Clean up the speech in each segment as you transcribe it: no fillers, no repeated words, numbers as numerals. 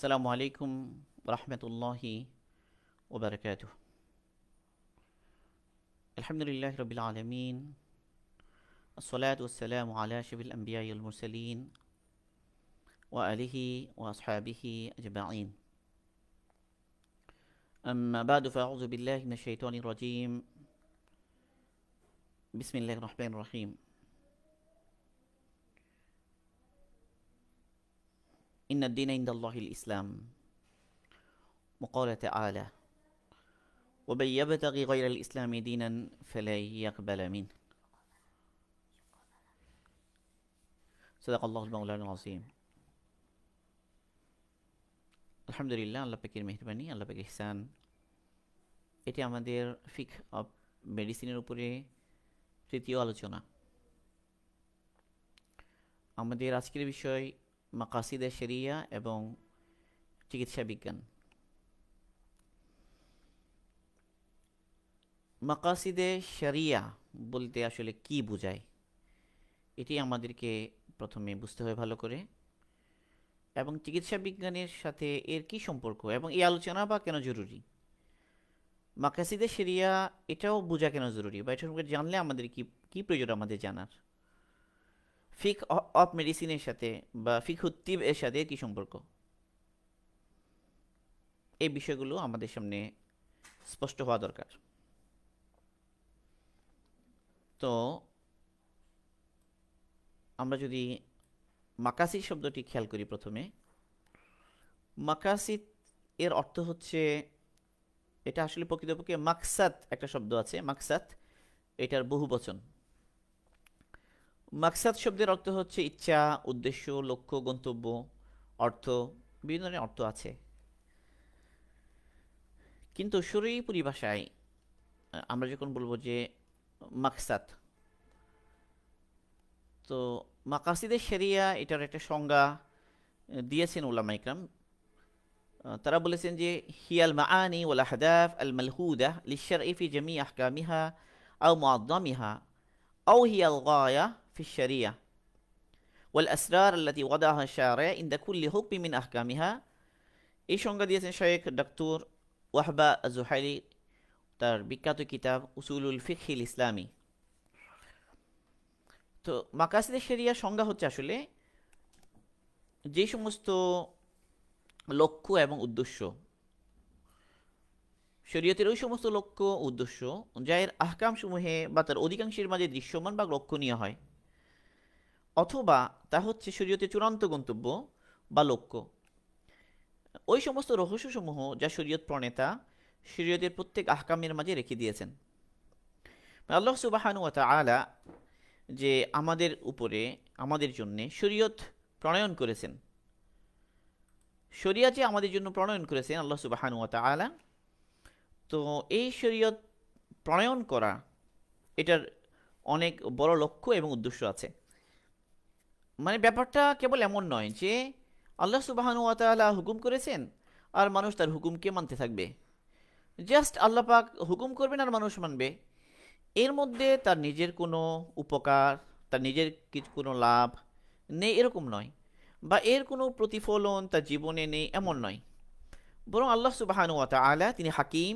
আসসালামু আলাইকুম রহমতুল্লাহি ওবরকাতুহ। আলহামদুলিল্লাহ রবিল আলমিন, আসসালাতু ওয়াসসালামু আলা আশরাফিল আমবিয়া ওয়াল মুরসালিন ওয়া আলিহি ওয়া আসহাবিহি আজমাইন। আম্মা বাদু ফাআউযু বিল্লাহি মিনাশ শাইতানির রাজীম। বিসমিল্লাহির রহমানির রহিম। ইন্নাদ দীনা ইনদাল্লাহিল ইসলাম। وقال تعالى: ومن يبتغي غير الإسلام دينا فلن يقبل منه। صدق الله المولى العظيم। আলহামদুলিল্লাহ, আল্লাহ পাকের মেহেরবানি, আল্লাহ পাকের ইহসান। এটি আমাদের ফিক অফ মেডিসিনের উপরে তৃতীয় আলোচনা। আমাদের আজকের বিষয় মাকাসিদে শরিয়া এবং চিকিৎসা বিজ্ঞান। মাকাসিদে শরিয়া বলতে আসলে কি বোঝায়, এটি আমাদেরকে প্রথমে বুঝতে হবে ভালো করে, এবং চিকিৎসা বিজ্ঞানের সাথে এর কি সম্পর্ক এবং এই আলোচনা বা কেন জরুরি। মাকাসিদে শরিয়া এটাও বোঝা কেন জরুরি, বা এটা সম্পর্কে জানলে আমাদের কি কি প্রয়োজন আমাদের জানার। ফিক অফ মেডিসিনের সাথে বা ফিকহুত তিব এর সাথে কি সম্পর্ক, এই বিষয়গুলো আমাদের সামনে স্পষ্ট হওয়া দরকার। তো আমরা যদি মাকাসিদ শব্দটি খেয়াল করি, প্রথমে মাকাসিদ এর অর্থ হচ্ছে, এটা আসলে প্রকৃতপক্ষে মাকসাদ একটা শব্দ আছে, মাকসাদ এটার বহু বচন। মাকসাদ শব্দের অর্থ হচ্ছে ইচ্ছা, উদ্দেশ্য, লক্ষ্য, গন্তব্য, অর্থ, বিভিন্ন ধরনের অর্থ আছে। কিন্তু শরঈ পরিভাষায় আমরা যখন বলবো যে মাকসাদ, তো মাকাসিদে শরিয়া এটার একটা সংজ্ঞা দিয়েছেন উলামা ইকরাম। তারা বলেছেন যে হিয়াল মাআনি ওয়াল আহদাফ আল মালহুদা লিশ-শারঈ ফি জামি আহকামিহা আও মুআদ্দামিহা আও হিয়াল গায়া ফি শরিয়া ওয়াল আসরার আল্লাতী ওয়াদাহা আশ-শারি'উ ইনদা কুল্লি হুকমিন মিন আহকামিহা। এই সংজ্ঞা দিয়েছেন শেখ ডক্টর ওয়াহবা আয-যুহাইরি তার বিখ্যাত কিতাব উসুলুল ফিকহিল ইসলামী। তো মাকাসিদে শরিয়া সংজ্ঞা হচ্ছে আসলে যে সমস্ত লক্ষ্য এবং উদ্দেশ্য, শরীয়তের ওই সমস্ত লক্ষ্য উদ্দেশ্য যা এর আহকাম সমূহে বা তার অধিকাংশের মাঝে দৃশ্যমান বা লক্ষণীয় হয়, অথবা তা হচ্ছে শরীয়তের চূড়ান্ত গন্তব্য বা লক্ষ্য। ওই সমস্ত রহস্যসমূহ যা শরীয়ত প্রণেতা শরীয়তের প্রত্যেক আহকামের মাঝে রেখে দিয়েছেন। আল্লাহ সুবহানাহু ওয়া তাআলা যে আমাদের উপরে, আমাদের জন্য শরীয়ত প্রণয়ন করেছেন, শরিয়া যে আমাদের জন্য প্রণয়ন করেছেন আল্লাহ সুবহানাহু ওয়া তাআলা, তো এই শরীয়ত প্রণয়ন করা এটার অনেক বড় লক্ষ্য এবং উদ্দেশ্য আছে। মানে ব্যাপারটা কেবল এমন নয় যে আল্লাহ সুবহানাহু ওয়া তাআলা হুকুম করেছেন আর মানুষ তার হুকুমকে মানতে থাকবে, জাস্ট আল্লাহ পাক হুকুম করবেন আর মানুষ মানবে, এর মধ্যে তার নিজের কোনো উপকার, তার নিজের কিছু কোনো লাভ নেই, এরকম নয়, বা এর কোনো প্রতিফলন তার জীবনে নেই, এমন নয়। বরং আল্লাহ সুবহানাহু ওয়া তাআলা তিনি হাকিম,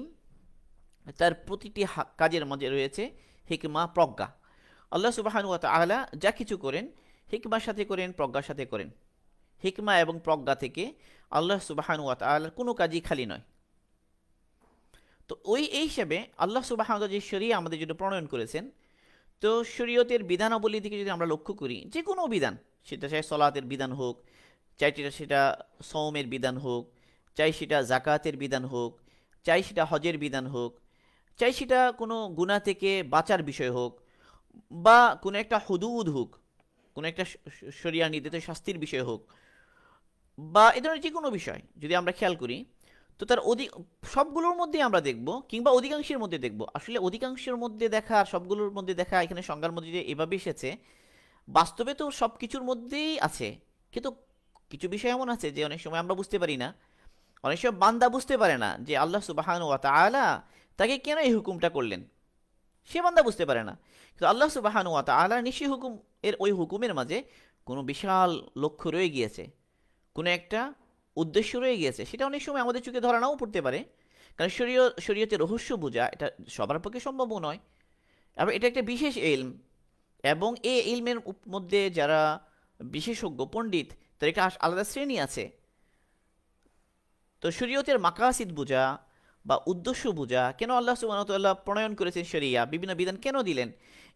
তার প্রতিটি কাজের মধ্যে রয়েছে হিকমা, প্রজ্ঞা। আল্লাহ সুবহানাহু ওয়া তাআলা যা কিছু করেন হিকমার সাথে করেন, প্রজ্ঞার সাথে করেন। হিকমা এবং প্রজ্ঞা থেকে আল্লাহ সুবহানাহু ওয়া তাআলার কোনো কাজই খালি নয়। তো এই হিসেবে আল্লাহ সুবহানাহু ওয়া তাআলা যে শরিয়া আমাদের জন্য প্রণয়ন করেছেন, তো শরীয়তের বিধানাবলী থেকে যদি আমরা লক্ষ্য করি, যে কোনো বিধান, সেটা চাই সলাতের বিধান হোক, চাই সেটা সওমের বিধান হোক, চাই সেটা জাকাতের বিধান হোক, চাই সেটা হজের বিধান হোক, চাই সেটা কোনো গুনাহ থেকে বাঁচার বিষয় হোক, বা কোনো একটা হুদুদ হোক, কোনো একটা শরিয়া নির্ধারিত শাস্তির বিষয় হোক, বা এ ধরনের যে কোনো বিষয় যদি আমরা খেয়াল করি, তো তার সবগুলোর মধ্যে আমরা দেখব, কিংবা অধিকাংশের মধ্যে দেখব, আসলে অধিকাংশের মধ্যে দেখা আর সবগুলোর মধ্যে দেখা এখানে সংজ্ঞার মধ্যে যে এভাবে এসেছে, বাস্তবে তো সব কিছুর মধ্যেই আছে। কিন্তু কিছু বিষয় এমন আছে যে অনেক সময় আমরা বুঝতে পারি না, অনেক সময় বান্দা বুঝতে পারে না যে আল্লাহ সুবহানাহু ওয়া তাআলা তাকে কেন এই হুকুমটা করলেন, সে বান্দা বুঝতে পারে না। কিন্তু আল্লাহ সুবহানাহু ওয়া তাআলা নিশ্চয়ই হুকুম, এর ওই হুকুমের মাঝে কোনো বিশাল লক্ষ্য রয়ে গিয়েছে, কোনো একটা উদ্দেশ্য রয়ে গিয়েছে, সেটা অনেক সময় আমাদের চোখে ধরা নাও পড়তে পারে, কারণ শরীয়তের রহস্য বোঝা এটা সবার পক্ষে সম্ভবও নয়। এবং এটা একটা বিশেষ ইলম, এবং এই ইলমের মধ্যে যারা বিশেষজ্ঞ পণ্ডিত, তার একটা আলাদা শ্রেণী আছে। তো শরীয়তের মাকাসিদ বোঝা বা উদ্দেশ্য বোঝা, কেন আল্লাহ সুবহানাহু ওয়া তাআলা প্রণয়ন করেছেন শরিয়া, বিভিন্ন বিধান কেন দিলেন,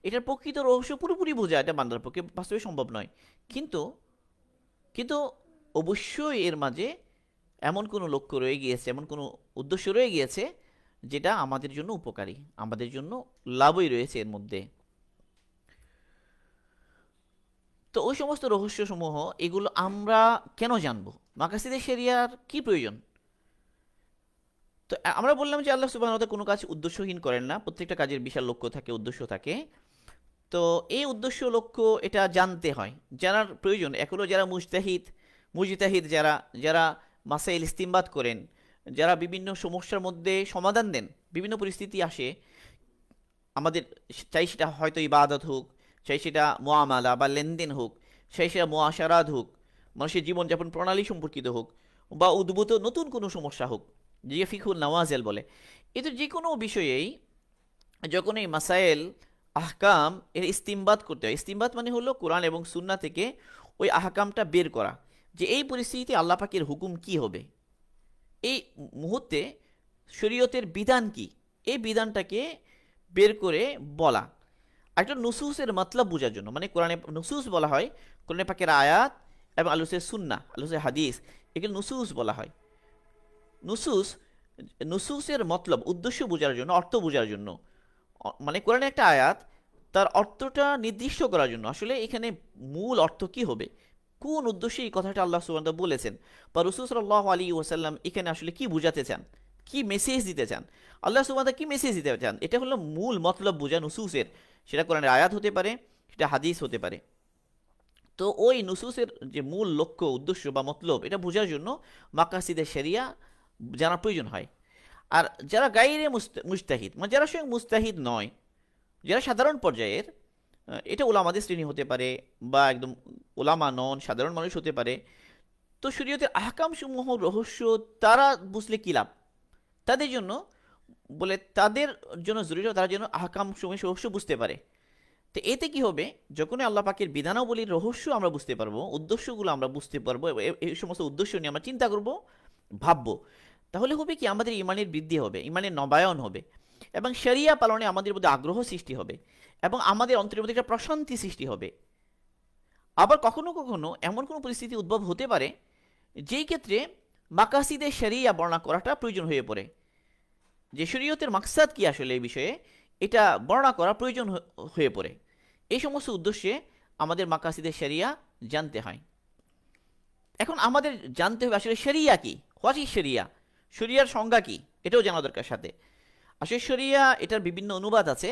এটার প্রকৃত রহস্য পুরোপুরি বোঝা এটা বান্দার পক্ষে বাস্তবে সম্ভব নয়। কিন্তু কিন্তু অবশ্যই এর মাঝে এমন কোনো লক্ষ্য রয়ে গিয়েছে, এমন কোনো উদ্দেশ্য রয়ে গিয়েছে যেটা আমাদের জন্য উপকারী, আমাদের জন্য লাভই রয়েছে এর মধ্যে। তো ওই সমস্ত রহস্যসমূহ এগুলো আমরা কেন জানবো, মাকাসিদে শরিয়ার কি প্রয়োজন? তো আমরা বললাম যে আল্লাহ সুবহানাহু ওয়া তাআলা কোনো কাজ উদ্দেশ্যহীন করেন না, প্রত্যেকটা কাজের বিশাল লক্ষ্য থাকে, উদ্দেশ্য থাকে। তো এই উদ্দেশ্য লক্ষ্য এটা জানতে হয়, জানার প্রয়োজন। এখনও যারা মুজতাহিদ যারা যারা মাসাইল ইস্তিমবাত করেন, যারা বিভিন্ন সমস্যার মধ্যে সমাধান দেন, বিভিন্ন পরিস্থিতি আসে আমাদের, চাই সেটা হয়তো ইবাদত হোক, চাই সেটা মুআমালা বা লেনদেন হোক, চাই সেটা মুআশারাত হোক, মানুষের জীবনযাপন প্রণালী সম্পর্কিত হোক, বা উদ্ভূত নতুন কোনো সমস্যা হোক, যে ফিকহুল নওয়াজেল বলে। এতে যে কোনো বিষয়েই যখন এই মাসাইল আহকাম এর ইস্তিমবাত করতে হয়, ইস্তিমবাত মানে হলো কোরআন এবং সুন্নাহ থেকে ওই আহকামটা বের করা, যে এই পরিস্থিতিতে আল্লাহ পাকের হুকুম কি হবে, এই মুহূর্তে শরীয়তের বিধান কি, এই বিধানটাকে বের করে বলা। একটা নুসুসের মতলব বোঝার জন্য, মানে কোরআনে নুসুস বলা হয়, কোরআনে পাকের আয়াত এবং আলোচের সুন্নাহ, আলোচের হাদিস, এগুলো নুসুস বলা হয়। নুসুস নুসুসের মতলব, উদ্দেশ্য বোঝার জন্য, অর্থ বোঝার জন্য, মানে কোরআনে একটা আয়াত তার অর্থটা নির্দিষ্ট করার জন্য, আসলে এখানে মূল অর্থ কি হবে, কোন উদ্দেশ্যে এই কথাটা আল্লাহ সুবহানাহু ওয়া তাআলা বলেছেন, বা রাসূল সাল্লাল্লাহু আলাইহি ওয়াসাল্লাম এখানে আসলে কি বোঝাতে চান, কি মেসেজ দিতে চান, আল্লাহ সুবহানাহু ওয়া তাআলা কি মেসেজ দিতে চান, এটা হলো মূল মতলব বোঝা নুসুসের। সেটা কোরআনের আয়াত হতে পারে, সেটা হাদিস হতে পারে। তো ওই নুসুসের যে মূল লক্ষ্য, উদ্দেশ্য বা মতলব, এটা বোঝার জন্য মাকাসিদে শরিয়া জানার প্রয়োজন হয়। আর যারা গায়রে মুজতাহিদ, মানে যারা স্বয়ং মুজতাহিদ নয়, যারা সাধারণ পর্যায়ের, এটা ওলামাদের শ্রেণী হতে পারে, বা একদম ওলামা নন, সাধারণ মানুষ হতে পারে, তো শরীয়তের আহকাম সমূহ রহস্য তারা বুঝলে কী লাভ, তাদের জন্য বলে, তাদের জন্য জরুরি তারা যেন আহকাম সমূহ রহস্য বুঝতে পারে। তো এতে কি হবে, যখনই আল্লাহ পাকের বিধানাবলীর রহস্য আমরা বুঝতে পারবো, উদ্দেশ্যগুলো আমরা বুঝতে পারবো, এই সমস্ত উদ্দেশ্য নিয়ে আমরা চিন্তা করব, ভাববো, তাহলে হবে কি আমাদের ইমানের বৃদ্ধি হবে, ইমানের নবায়ন হবে, এবং শরিয়া পালনে আমাদের মধ্যে আগ্রহ সৃষ্টি হবে, এবং আমাদের অন্তরের মধ্যে একটা প্রশান্তি সৃষ্টি হবে। আবার কখনো কখনো এমন কোনো পরিস্থিতি উদ্ভব হতে পারে যেই ক্ষেত্রে মাকাসিদে শরিয়া বর্ণনা করাটা প্রয়োজন হয়ে পড়ে, যে শরীয়তের মাকসাদ কি আসলে এই বিষয়ে এটা বর্ণনা করা প্রয়োজন হয়ে পড়ে। এই সমস্ত উদ্দেশ্যে আমাদের মাকাসিদে শরিয়া জানতে হয়। এখন আমাদের জানতে হবে আসলে শরিয়া কি, হোয়াট ইজ শরিয়া, শরিয়ার সংজ্ঞা কি, এটাও জানা দরকার সাথে। আসলে শরিয়া এটার বিভিন্ন অনুবাদ আছে,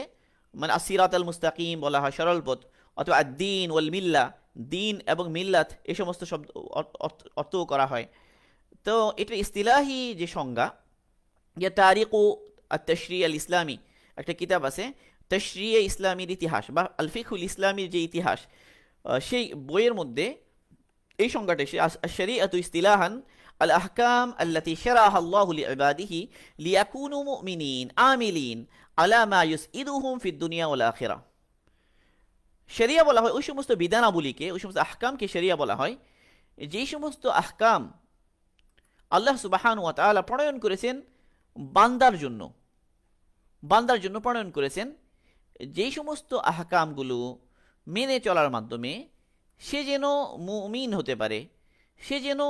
মানে আসিরাত আল মুস্তাকিম বলা হয়, সরল পথ, অথবা আদ-দীন ওয়াল মিল্লা, দিন এবং মিল্লাত, এই সমস্ত শব্দ অর্থও করা হয়। তো এটা ইস্তিলাহি যে সংজ্ঞা, যে তারিকু আত-তাশরি' আল ইসলামী, একটা কিতাব আছে তাশরিয়ে ইসলামীর ইতিহাস বা আল ফিকহুল ইসলামীর যে ইতিহাস, সেই বইয়ের মধ্যে এই সংজ্ঞাটা এসে, আশ-শরীআতু ইস্তিলাহান আল আহকাম আল্লাতী শারাহা আল্লাহু লিইবাদিহি লিয়াকুনু মুমিনিন আমিলিন আলা মা ইউসইদুহুম ফিদ দুনিয়া ওয়াল আখিরাহ। শরিয়া বলা হয় ওই সমস্ত বিধানাবলীকে, ওই সমস্ত আহকামকে শরিয়া বলা হয়, যেই সমস্ত আহকাম আল্লাহ সুবহানাহু ওয়া তাআলা প্রণয়ন করেছেন বান্দার জন্য, বান্দার জন্য প্রণয়ন করেছেন, যেই সমস্ত আহকামগুলো মেনে চলার মাধ্যমে সে যেন মুমিন হতে পারে, সে যেন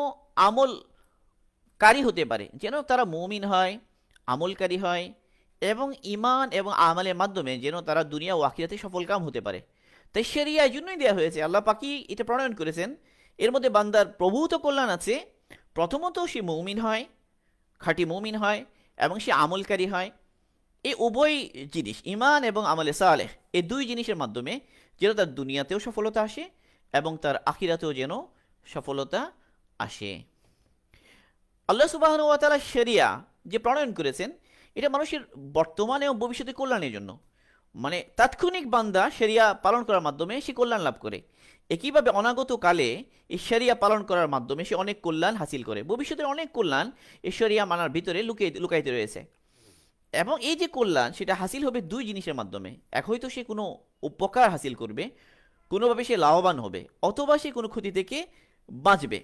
আমলকারী হতে পারে, যেন তারা মুমিন হয়, আমলকারী হয়, এবং ইমান এবং আমলের মাধ্যমে যেন তারা দুনিয়া ও আখিরাতে সফলকাম হতে পারে। তাই শরিয়া এই জন্যই দেওয়া হয়েছে, আল্লাহ পাকই এটা প্রণয়ন করেছেন। এর মধ্যে বান্দার প্রভূত কল্যাণ আছে। প্রথমত সে মুমিন হয়, খাঁটি মুমিন হয়, এবং সে আমলকারী হয়। এই উভয় জিনিস, ইমান এবং আমলে সালেহ, এই দুই জিনিসের মাধ্যমে যেন তার দুনিয়াতেও সফলতা আসে এবং তার আখিরাতেও যেন সফলতা আসে। আল্লাহ সুবহানাহু ওয়া তাআলা শরিয়া যে প্রণয়ন করেছেন, এটা মানুষের বর্তমানে ও ভবিষ্যতে কল্যাণের জন্য, মানে তাৎক্ষণিক বান্দা শরিয়া পালন করার মাধ্যমে সে কল্যাণ লাভ করে। একইভাবে অনাগত কালে এই শরিয়া পালন করার মাধ্যমে সে অনেক কল্যাণ হাসিল করে, ভবিষ্যতের অনেক কল্যাণ এই শরিয়া মানার ভিতরে লুকাইতে রয়েছে। এবং এই যে কল্যাণ সেটা হাসিল হবে দুই জিনিসের মাধ্যমে। এক হয়তো সে কোনো উপকার হাসিল করবে, কোনোভাবে সে লাভবান হবে, অথবা সে কোনো ক্ষতি থেকে বাঁচবে।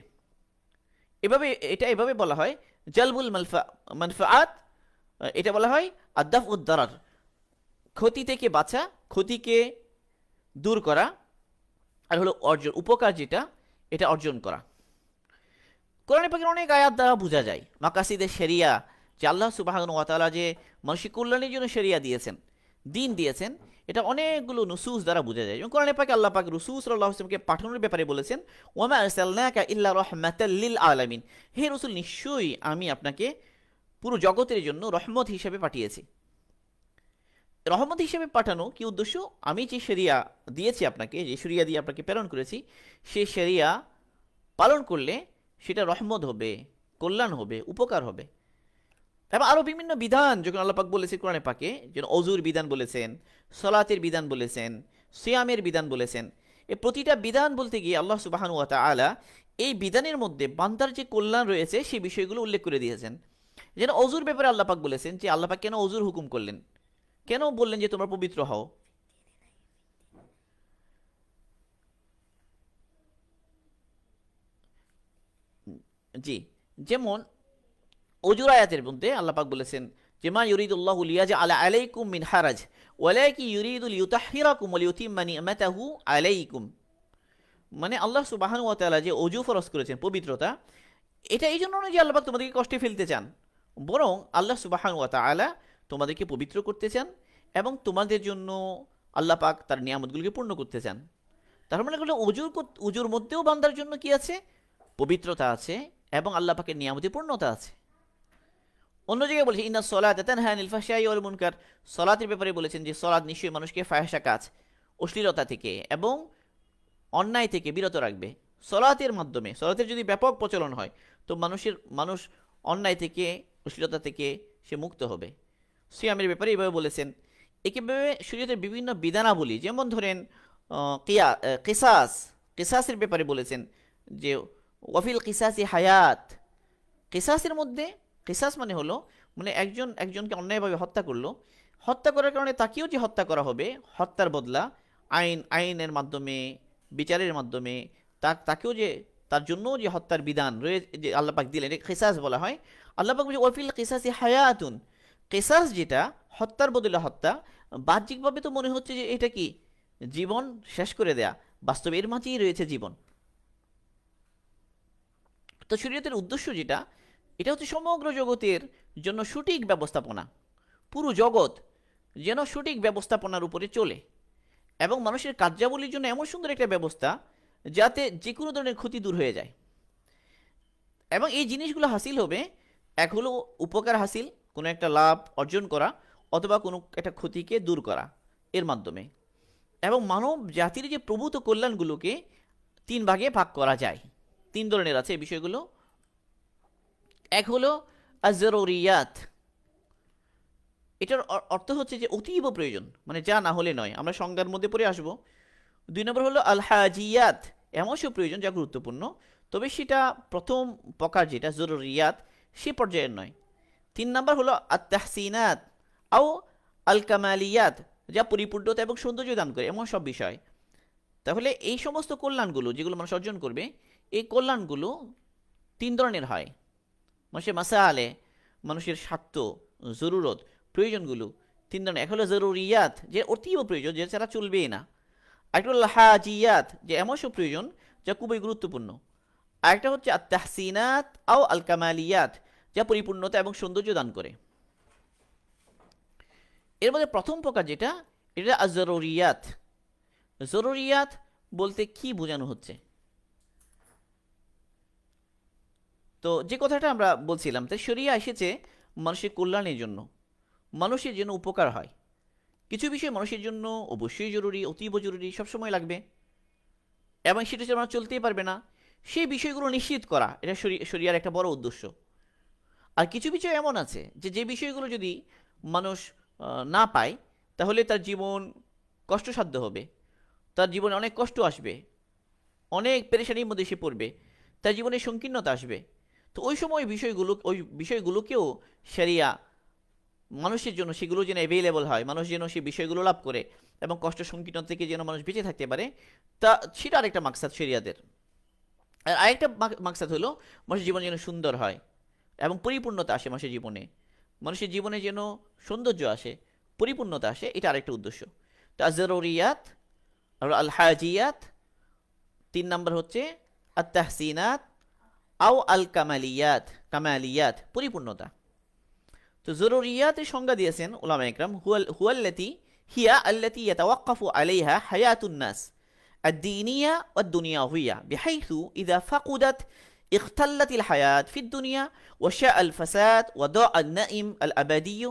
এভাবে বলা হয় জালবুল মানফাআত, এটা বলা হয় আদাফ উদ্দারার, ক্ষতি থেকে বাঁচা, ক্ষতিকে দূর করা, আর হলো অর্জন, উপকার যেটা এটা অর্জন করা। কোরআন পাকের অনেক আয়াত দ্বারা বোঝা যায় মাকাসিদে শরিয়া, যে আল্লাহ সুবহানাহু ওয়া তাআলা যে মানুষের কল্যাণের জন্য শরিয়া দিয়েছেন, দিন দিয়েছেন, এটা অনেকগুলো নুসুস দ্বারা বোঝা যায়। এবং কোরআন পাকে আল্লাহ পাক রাসূল সাল্লাল্লাহু আলাইহি ওয়াসাল্লামকে পাঠানোর ব্যাপারে বলেছেন, ওয়ামা আরসালনাকা ইল্লা রাহমাতাল লিল আলামিন, হে রাসূল নিশ্চয়ই আমি আপনাকে পুরো জগতের জন্য রহমত হিসেবে পাঠিয়েছি। রহমত হিসেবে পাঠানো কি উদ্দেশ্য? আমি যে শরিয়া দিয়েছি আপনাকে, যে শরিয়া দিয়ে আপনাকে প্রেরণ করেছি, সেই শরিয়া পালন করলে সেটা রহমত হবে, কল্যাণ হবে, উপকার হবে। এবং আরও বিভিন্ন বিধান যখন আল্লাহ পাক বলেছেন কোরআনে পাকে, যেন অজুর বিধান বলেছেন, সলাতের বিধান বলেছেন, সিয়ামের বিধান বলেছেন, এই প্রতিটা বিধান বলতে গিয়ে আল্লাহ সুবহানাহু ওয়া তাআলা এই বিধানের মধ্যে বান্দার যে কল্যাণ রয়েছে সেই বিষয়গুলো উল্লেখ করে দিয়েছেন। যেন অজুর ব্যাপারে আল্লাহ পাক বলেছেন যে আল্লাহ পাক কেন অজুর হুকুম করলেন, কেন বললেন যে তোমরা পবিত্র হও। জি, যেমন অজুর আয়াতের মধ্যে আল্লাহ পাক বলেছেন যে মা ইউরিদুল্লাহু লিয়াজআলা আলাইকুম মিন হারাজ ওয়ালাকিন ইউরিদু লিইউতাহহিরাকুম ওয়া লিউতিম্মা নি'মাতাহু আলাইকুম। মানে আল্লাহ সুবহানাহু ওয়া তাআলা যে অজু ফরজ করেছেন, পবিত্রতা, এটা এই জন্য নয় যে আল্লাহ পাক তোমাদেরকে কষ্টে ফেলতে চান, বরং আল্লাহ সুবহানাহু ওয়া তাআলা তোমাদেরকে পবিত্র করতে চান এবং তোমাদের জন্য আল্লাহ পাক তার নিয়ামতগুলোকে পূর্ণ করতে চান। তার মানে হলো অজুর মধ্যেও বান্দার জন্য কি আছে? পবিত্রতা আছে এবং আল্লাহ পাকের নিয়ামতের পূর্ণতা আছে। অন্য জায়গায় বলেছে ইন্না সলাতা তানহা আনিল ফাহশাই ওয়াল মুনকার, সলাতের ব্যাপারে বলেছেন যে সলাত নিশ্চয়ই মানুষকে ফাহশা কাজ, অশ্লীলতা থেকে এবং অন্যায় থেকে বিরত রাখবে। সলাতের মাধ্যমে, সলাতের যদি ব্যাপক প্রচলন হয় তো মানুষ অন্যায় থেকে, অশ্লীলতা থেকে সে মুক্ত হবে। সিয়ামের ব্যাপারে এইভাবে বলেছেন। একইভাবে শরীয়তের বিভিন্ন বিধানাবলী, যেমন ধরেন কিসাসের ব্যাপারে বলেছেন যে ওয়াফিল কিসাসি হায়াত, কিসাসের মধ্যে, কিসাস মানে হলো মানে একজনকে অন্যায়ভাবে হত্যা করলো, হত্যা করার কারণে তাকেও যে হত্যা করা হবে, হত্যার বদলা আইনের মাধ্যমে, বিচারের মাধ্যমে তাকেও যে, তার জন্য যে হত্যার বিধান রয়েছে যে আল্লাহ পাক দিলেন, এটা কিসাস বলা হয়। আল্লাহ পাক বলছে ওয়াফিল কিসাসি হায়াতুন, কিসাস যেটা হত্যার বদলে হত্যা, বাহ্যিকভাবে তো মনে হচ্ছে যে এটা কি জীবন শেষ করে দেয়া, বাস্তবে এর মাঝেই রয়েছে জীবন। তো শরীয়তের উদ্দেশ্য যেটা, এটা হচ্ছে সমগ্র জগতের জন্য সঠিক ব্যবস্থাপনা, পুরো জগৎ যেন সঠিক ব্যবস্থাপনার উপরে চলে এবং মানুষের কার্যাবলীর জন্য এমন সুন্দর একটা ব্যবস্থা যাতে যে কোনো ধরনের ক্ষতি দূর হয়ে যায়। এবং এই জিনিসগুলো হাসিল হবে, এক হলো উপকার হাসিল, কোনো একটা লাভ অর্জন করা, অথবা কোনো একটা ক্ষতিকে দূর করা এর মাধ্যমে। এবং মানব জাতির যে প্রভূত কল্যাণগুলোকে তিন ভাগে ভাগ করা যায়, তিন ধরনের আছে এই বিষয়গুলো। এক হলো আজ-জরুরিয়াত, এটার অর্থ হচ্ছে যে অতীব প্রয়োজন, মানে যা না হলে নয়, আমরা সংজ্ঞার মধ্যে পড়ে আসবো। দুই নম্বর হলো আল হাজিয়াত, এমন সব প্রয়োজন যা গুরুত্বপূর্ণ, তবে সেটা প্রথম প্রকার যেটা জরুরিয়াত সে পর্যায়ের নয়। তিন নম্বর হলো আত তাহসিনাত আও আল কামালিয়াত, যা পরিপূর্ণতা এবং সৌন্দর্য দান করে, এমন সব বিষয়। তাহলে এই সমস্ত কল্যাণগুলো যেগুলো মানুষ অর্জন করবে, এই কল্যাণগুলো তিন ধরনের হয়। মানুষের মাসালে, মানুষের স্বার্থ, জরুরত, প্রয়োজনগুলো তিন ধরনের। এক হলো জরুরিয়াত, যে অতীব প্রয়োজন, যে ছাড়া চলবেই না। আরেকটা হলো হাজিয়াত, যে এমন সব প্রয়োজন যা খুবই গুরুত্বপূর্ণ। আরেকটা হচ্ছে আত তাহসিনাত আও আল কামালিয়াত, যা পরিপূর্ণতা এবং সৌন্দর্য দান করে। এর মধ্যে প্রথম প্রকার যেটা, এটা আজ-জরুরিয়াত। জরুরিয়াত বলতে কি বোঝানো হচ্ছে? তো যে কথাটা আমরা বলছিলাম, তাই শরিয়া এসেছে মানুষের কল্যাণের জন্য, মানুষের জন্য উপকার হয়। কিছু বিষয় মানুষের জন্য অবশ্যই জরুরি, অতীব জরুরি, সবসময় লাগবে এবং সেটা ছাড়া মানুষ চলতেই পারবে না, সেই বিষয়গুলো নিশ্চিত করা এটা শরিয়ার একটা বড় উদ্দেশ্য। আর কিছু বিষয় এমন আছে যে বিষয়গুলো যদি মানুষ না পায় তাহলে তার জীবন কষ্টসাধ্য হবে, তার জীবনে অনেক কষ্ট আসবে, অনেক পেরেশানির মধ্যে সে পড়বে, তার জীবনে সংকীর্ণতা আসবে। তো ওই সময় ওই বিষয়গুলোকেও শরিয়া মানুষের জন্য সেগুলো যেন অ্যাভেলেবল হয়, মানুষ যেন সেই বিষয়গুলো লাভ করে এবং কষ্ট সংকীর্ণ থেকে যেন মানুষ বেঁচে থাকতে পারে, তা সেটা আরেকটা মাকসাদ শরিয়াদের। আর আরেকটা মাকসাদ হলো মানুষের জীবন যেন সুন্দর হয় এবং পরিপূর্ণতা আসে মানুষের জীবনে, মানুষের জীবনে যেন সৌন্দর্য আসে, পরিপূর্ণতা আসে, এটা আরেকটা উদ্দেশ্য। তা জরুরিয়াত আর আল হাজিয়াত, 3 নম্বর হচ্ছে আত তাহসিনাত আও আল কামালিয়াত, কামালিয়াত পরিপূর্ণতা। তো জরুরিয়াতের সংজ্ঞা দিয়েছেন উলামা ইকরাম, হুয়াল্লাতি হিয়া আল্লাতি ইয়াতাওয়াক্কাফু আলাইহা হায়াতুন নাস الدينية والدنيوية بحيث إذا فقدت اختلت الحياة في الدنيا وشاء الفساد وضاع النائم الأبدي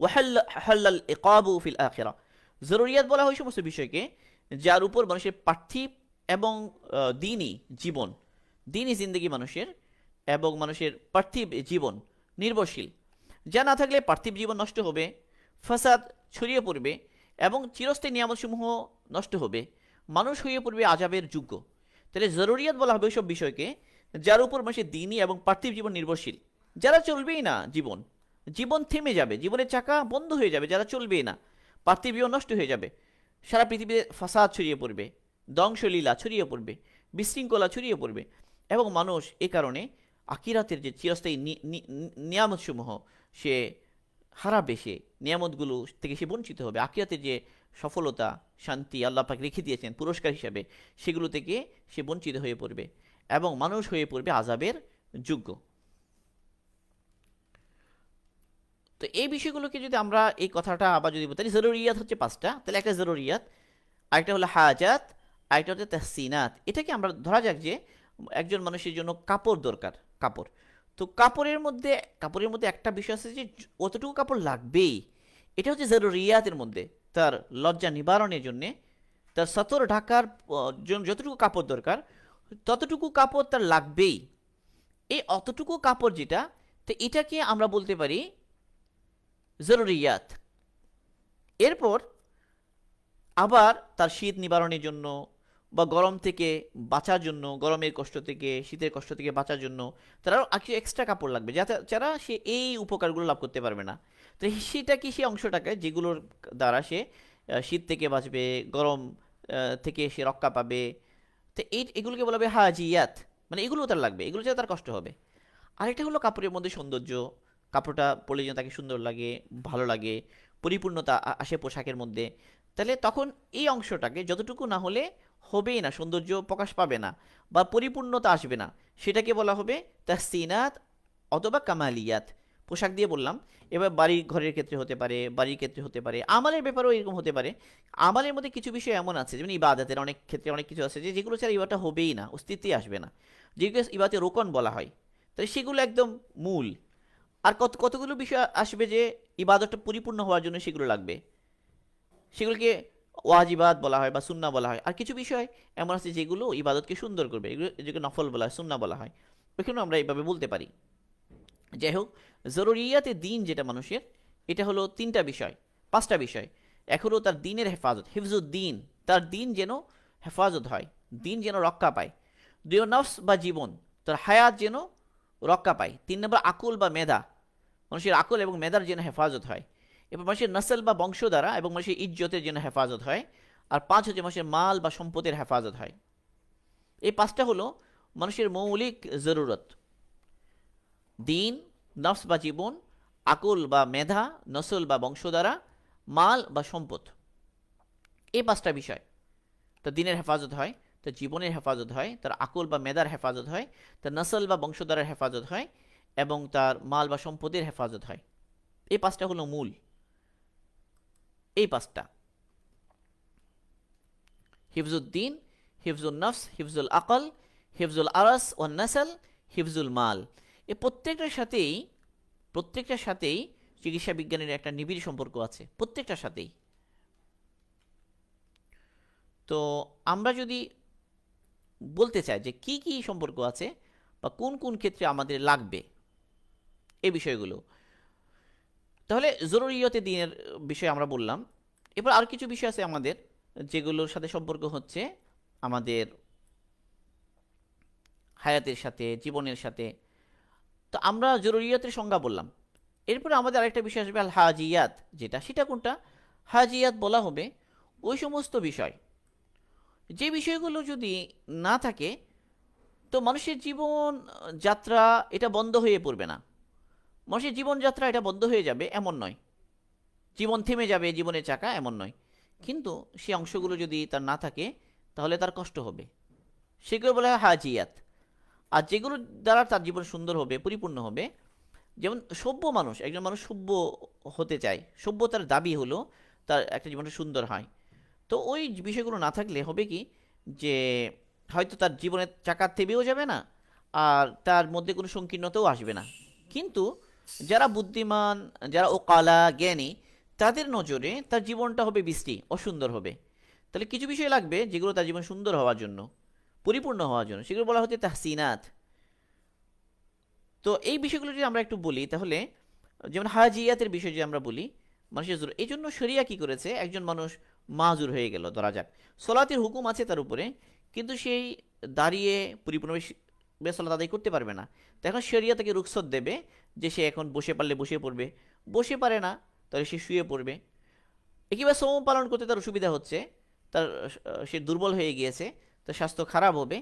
وحل الإقاب في الآخرة। জরুরিয়াত বলা হয় সমস্ত বিষয়কে যার উপর মানুষের পার্থিব এবং দিনী জীবন, দিনী জিন্দগি মানুষের এবং মানুষের পার্থিব জীবন নির্ভরশীল। যা না থাকলে পার্থিব জীবন নষ্ট হবে, ফাসাদ ছড়িয়ে পড়বে এবং চিরস্থায়ী নিয়ামতসমূহ নষ্ট হবে, মানুষ হয়ে পড়বে আযাবের যোগ্য। তাহলে জরুরিয়াত বলা হবে ওইসব বিষয়কে যার উপর মানুষের দিনী এবং পার্থিব জীবন নির্ভরশীল, যারা চলবেই না, জীবন জীবন থেমে যাবে, জীবনের চাকা বন্ধ হয়ে যাবে, যারা চলবেই না, পার্থিব জীবন নষ্ট হয়ে যাবে, সারা পৃথিবীতে ফাসাদ ছড়িয়ে পড়বে, ধ্বংসলীলা ছড়িয়ে পড়বে, বিশৃঙ্খলা ছড়িয়ে পড়বে এবং মানুষ এ কারণে আখিরাতের যে চিরস্থায়ী নিয়ামতসমূহ সে হারাবে, সে নিয়ামতগুলো থেকে সে বঞ্চিত হবে। আখিরাতের যে সফলতা শান্তি আল্লাহ পাক রেখে দিয়েছেন পুরস্কার হিসাবে, সেগুলো থেকে সে বঞ্চিত হয়ে পড়বে এবং মানুষ হয়ে পড়বে আযাবের যোগ্য। তো এই বিষয়গুলোকে যদি আমরা এই কথাটা আবার যদি বলি, জরুরিয়াত হচ্ছে 5টা, তাহলে একটা জরুরিয়াত, আরেকটা হলো হাজাত, আরেকটা হচ্ছে তাহসিনাত। এটাকে আমরা ধরা যাক যে একজন মানুষের জন্য কাপড় দরকার, কাপড়। তো কাপড়ের মধ্যে একটা বিষয় আছে যে অতটুকু কাপড় লাগবেই, এটা হচ্ছে জরুরিয়াতের মধ্যে। তার লজ্জা নিবারণের জন্যে, তার সতর ঢাকার জন্য যতটুকু কাপড় দরকার ততটুকু কাপড় তার লাগবেই। এই অতটুকু কাপড় যেটা, তো এটাকে আমরা বলতে পারি জরুরিয়াত। এরপর আবার তার শীত নিবারণের জন্য বা গরম থেকে বাঁচার জন্য, গরমের কষ্ট থেকে শীতের কষ্ট থেকে বাঁচার জন্য তার আরও এক্সট্রা কাপড় লাগবে, যারা সে এই উপকারগুলো লাভ করতে পারবে না। তো সেটা কি, সেই অংশটাকে যেগুলোর দ্বারা সে শীত থেকে বাঁচবে, গরম থেকে সে রক্ষা পাবে, তো এগুলোকে বলা হবে হাজিয়াত, মানে এগুলো তার লাগবে, এগুলো ছাড়া তার কষ্ট হবে। আরেকটা হলো কাপড়ের মধ্যে সৌন্দর্য, কাপড়টা পরলে যেন তাকে সুন্দর লাগে, ভালো লাগে, পরিপূর্ণতা আসে পোশাকের মধ্যে। তাহলে তখন এই অংশটাকে যতটুকু না হলে হবেই না, সৌন্দর্য প্রকাশ পাবে না বা পরিপূর্ণতা আসবে না, সেটাকে বলা হবে তাহসিনাত অথবা কামালিয়াত। পোশাক দিয়ে বললাম, এবার বাড়ি ঘরের ক্ষেত্রে হতে পারে, বাড়ির ক্ষেত্রে হতে পারে, আমালের ব্যাপারেও এরকম হতে পারে। আমালের মধ্যে কিছু বিষয় এমন আছে, যেমন ইবাদতের অনেক ক্ষেত্রে অনেক কিছু আছে যেগুলো ছাড়া ইবাদতটা হবেই না, অস্তিত্বই আসবে না, যেগুলো ইবাদতের রোকন বলা হয়, তাই সেগুলো একদম মূল। আর কতগুলো বিষয় আসবে যে ইবাদতটা পরিপূর্ণ হওয়ার জন্য সেগুলো লাগবে, সেগুলোকে ওয়াজিবাত বলা হয় বা সুন্নাহ বলা হয়। আর কিছু বিষয় এমন আছে যেগুলো ইবাদতকে সুন্দর করবে, এগুলো যেগুলো নফল বলা হয়, সুন্নাহ বলা হয়, ওইখানেও আমরা এইভাবে বলতে পারি। যাই হোক, জরুরিয়াতে দিন যেটা মানুষের, এটা হলো 3টা বিষয়, 5টা বিষয়। এক হলো তার দিনের হেফাজত, হিফজুদ্দিন, তার দিন যেন হেফাজত হয়, দিন যেন রক্ষা পায়। 2 নফস বা জীবন, তার হায়াত যেন রক্ষা পায়। 3 নম্বর আকুল বা মেধা, মানুষের আকল এবং মেধার যেন হেফাজত হয়। এবার মানুষের নসল বা বংশ দ্বারা এবং মানুষের ইজ্জতের যেন হেফাজত হয়। আর 5 হচ্ছে মানুষের মাল বা সম্পদের হেফাজত হয়। এই 5টা হলো মানুষের মৌলিক জরুরত: দিন, নফস বা জীবন, আকল বা মেধা, নসল বা বংশ দ্বারা, মাল বা সম্পদ। এই 5টা বিষয়, তার দিনের হেফাজত হয়, তার জীবনের হেফাজত হয়, তার আকল বা মেধার হেফাজত হয়, তার নসল বা বংশধারার হেফাজত হয় এবং তার মাল বা সম্পদের হেফাজত হয়। এই 5টা হলো মূল। এই 5টা হিফজুদ্দিন, হিফজুল নফস, হিফজুল আকল, হিফজুল আরাস ও নসল, হিফজুল মাল। এই প্রত্যেকটার সাথেই চিকিৎসা বিজ্ঞানের একটা নিবিড় সম্পর্ক আছে, প্রত্যেকটার সাথেই। তো আমরা যদি বলতে চাই যে কি কি সম্পর্ক আছে বা কোন কোন ক্ষেত্রে আমাদের লাগবে এই বিষয়গুলো, তাহলে জরুরিয়তে দিনের বিষয়ে আমরা বললাম। এবার আর কিছু বিষয় আছে আমাদের যেগুলোর সাথে সম্পর্ক হচ্ছে আমাদের হায়াতের সাথে, জীবনের সাথে। তো আমরা জরুরিয়াতের সংজ্ঞা বললাম। এরপরে আমাদের আরেকটা বিষয় আসবে আল হাজিয়াত, যেটা সেটা কোনটা? হাজিয়াত বলা হবে ওই সমস্ত বিষয়, যে বিষয়গুলো যদি না থাকে তো মানুষের জীবন যাত্রা এটা বন্ধ হয়ে পড়বে না। মানুষের জীবনযাত্রা এটা বন্ধ হয়ে যাবে এমন নয়, জীবন থেমে যাবে জীবনের চাকা এমন নয়, কিন্তু সেই অংশগুলো যদি তার না থাকে তাহলে তার কষ্ট হবে, সেগুলো বলা হয় হাজিয়াত। আর যেগুলো দ্বারা তার জীবন সুন্দর হবে, পরিপূর্ণ হবে, যেমন সভ্য মানুষ, একজন মানুষ সভ্য হতে চায়, সভ্যতার দাবি হলো তার একটা জীবনটা সুন্দর হয়। তো ওই বিষয়গুলো না থাকলে হবে কি, যে হয়তো তার জীবনের চাকা থেমেও যাবে না, আর তার মধ্যে কোনো সংকীর্ণতাও আসবে না। কিন্তু যারা বুদ্ধিমান, যারা ওকালা জ্ঞানী, তাদের নজরে তার জীবনটা হবে বৃষ্টি, অসুন্দর হবে। তাহলে কিছু বিষয় লাগবে যেগুলো তার জীবন সুন্দর হওয়ার জন্য, পরিপূর্ণ হওয়ার জন্য, সেগুলো বলা হচ্ছে তাহসিনাত। তো এই বিষয়গুলো যদি আমরা একটু বলি তাহলে, যেমন হাজিয়াতের বিষয় যদি আমরা বলি, মানুষের জোর, এই জন্য শরিয়া কি করেছে, একজন মানুষ মাজুর হয়ে গেল ধরা যাক, সলাতের হুকুম আছে তার উপরে, কিন্তু সেই দাঁড়িয়ে পরিপূর্ণভাবে সলাত আদায় করতে পারবে না। তো এখন শরিয়া তাকে রুখসত দেবে যে সে এখন বসে পারলে বসে পড়বে, বসে পারে না তাহলে সে শুয়ে পড়বে। একেবারে শ্রম পালন করতে তার অসুবিধা হচ্ছে, তার সে দুর্বল হয়ে গিয়েছে, তার স্বাস্থ্য খারাপ হবে,